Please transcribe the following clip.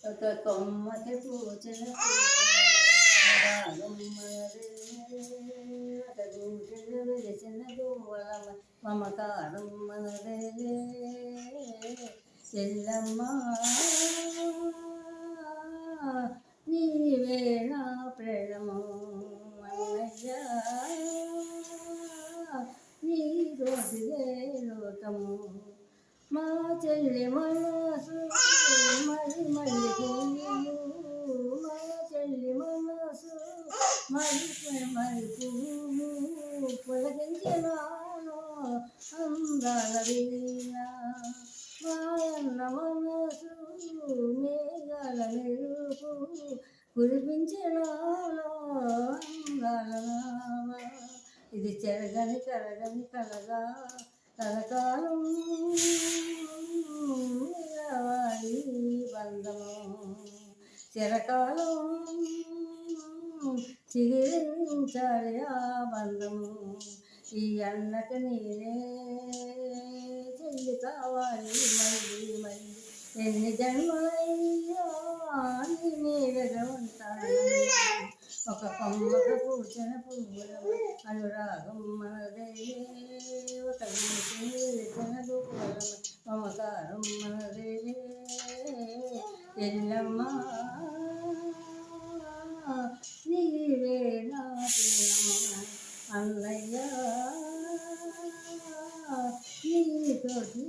ఒక కొమ్మకి పూచిన రాగం మనదే, ఒక గూటిలో వెలిసిన గువ్వల మమకారం మనదే. చెల్లమ్మ నీవే నా ప్రేమము, అన్నయ్య నీ తోటిదే లోకము. మా చెల్లి మనసు మళ్ళీ మళ్ళీ పువ్వు, మా చెల్లి మనసు మళ్ళీ మళ్ళీ పువ్వు, పులకించనాలో అందాల వీణ. మాయన్న మనసు మేఘాల మెరుపు, కురిపించనాలో అందాల నావ. ఇది చెరగని కరగని కలగా కలకాలం నిలవాలి బంధము. చిరకాలం చిగురించాలి ఆ బంధము. ఈ అన్నకు నేనే చెల్లి కావాలి మళ్ళీ మళ్ళీ, ఎన్ని జన్మలయ్యా నీ నీడగా ఉంటాను. ఒక కొమ్మకు పూచిన పువ్వుల అనురాగం మనదే, ఒక గూటిని వెలిసిన గువ్వల మమకారం మనదే. ఎల్లమ్మ నీవే నా ప్రేమ, అన్నయ్య నీతోటి